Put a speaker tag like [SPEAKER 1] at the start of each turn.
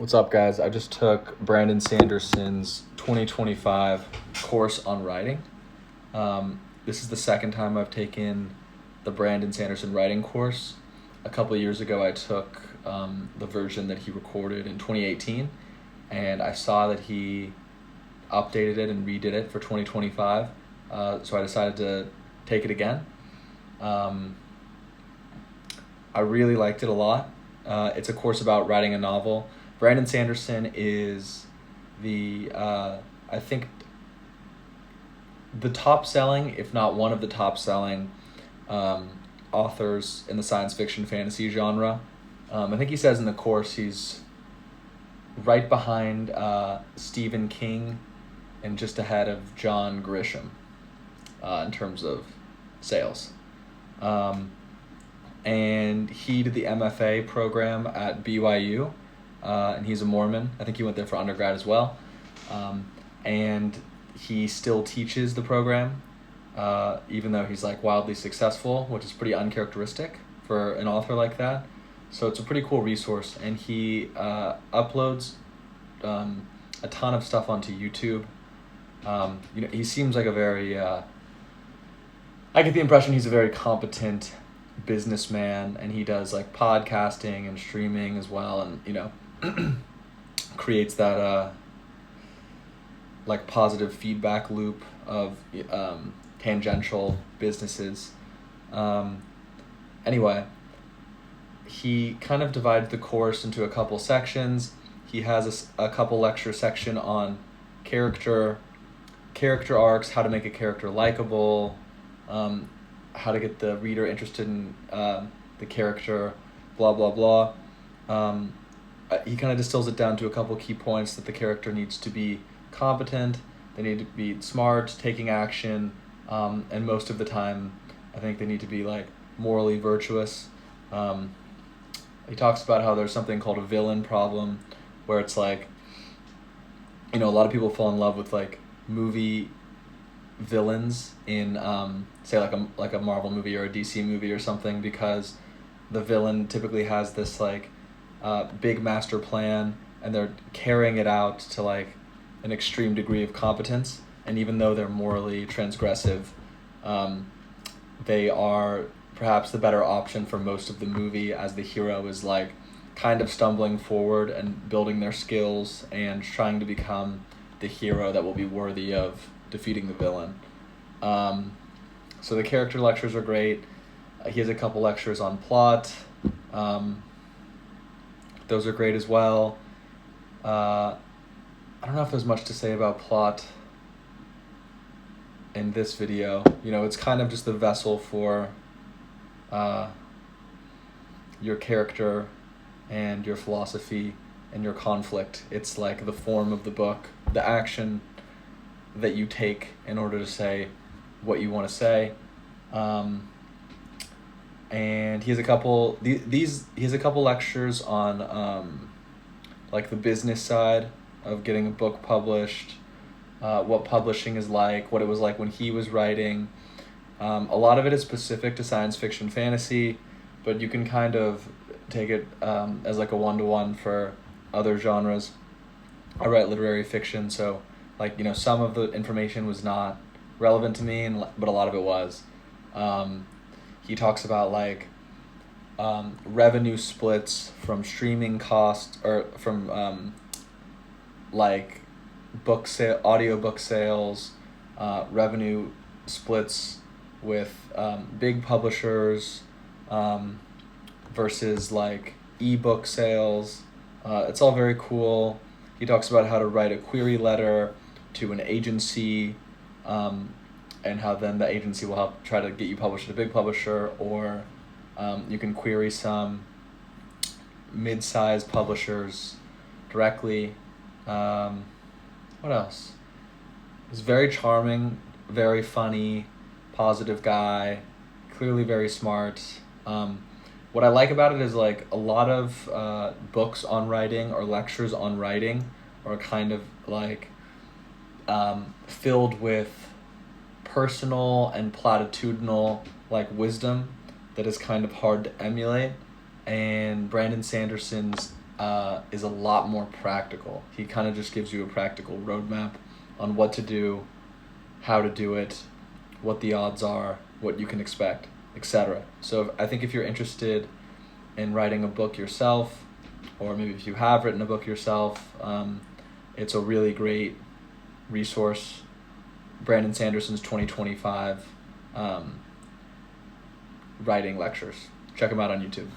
[SPEAKER 1] What's up, guys? I just took Brandon Sanderson's 2025 course on writing. This is the second time I've taken the Brandon Sanderson writing course. A couple of years ago, I took the version that he recorded in 2018, and I saw that he updated it and redid it for 2025, so I decided to take it again. I really liked it a lot. It's a course about writing a novel. Brandon Sanderson is I think, the top-selling, if not one of the top-selling authors in the science fiction fantasy genre. I think he says in the course he's right behind Stephen King and just ahead of John Grisham in terms of sales. And he did the MFA program at BYU. And he's a Mormon. I think he went there for undergrad as well. And he still teaches the program, even though he's like wildly successful, which is pretty uncharacteristic for an author like that. So it's a pretty cool resource. And he uploads a ton of stuff onto YouTube. He seems like a very, I get the impression he's a very competent businessman, and he does like podcasting and streaming as well, and creates that like positive feedback loop of tangential businesses. Anyway, he kind of divides the course into a couple sections. He has a couple lecture section on character arcs, how to make a character likable, how to get the reader interested in the character, blah, blah, blah. He kind of distills it down to a couple key points: that the character needs to be competent, they need to be smart, taking action, and most of the time, I think they need to be like morally virtuous. He talks about how there's something called a villain problem, where it's like, a lot of people fall in love with like movie villains in say like a Marvel movie or a DC movie or something, because the villain typically has this like big master plan, and they're carrying it out to like an extreme degree of competence, and even though they're morally transgressive, they are perhaps the better option for most of the movie, as the hero is like kind of stumbling forward and building their skills and trying to become the hero that will be worthy of defeating the villain. So the character lectures are great. He has a couple lectures on plot. Those are great as well. I don't know if there's much to say about plot in this video. It's kind of just the vessel for your character and your philosophy and your conflict. It's like the form of the book, the action that you take in order to say what you want to say. And he has a couple lectures on like the business side of getting a book published, what publishing is like, what it was like when he was writing. A lot of it is specific to science fiction fantasy, but you can kind of take it as like a one-to-one for other genres. I write literary fiction, so like some of the information was not relevant to me, but a lot of it was. He talks about like revenue splits from streaming costs, or from like audiobook sales, revenue splits with big publishers versus like ebook sales. It's all very cool. He talks about how to write a query letter to an agency, and how then the agency will help try to get you published at a big publisher, or you can query some mid-sized publishers directly. What else? He's very charming, very funny, positive guy, clearly very smart. What I like about it is like a lot of books on writing or lectures on writing are kind of like filled with personal and platitudinal like wisdom that is kind of hard to emulate, and Brandon Sanderson's is a lot more practical. He kind of just gives you a practical roadmap on what to do, how to do it, what the odds are, what you can expect, etc. So I think if you're interested in writing a book yourself, or maybe if you have written a book yourself, it's a really great resource. Brandon Sanderson's 2025 writing lectures. Check him out on YouTube.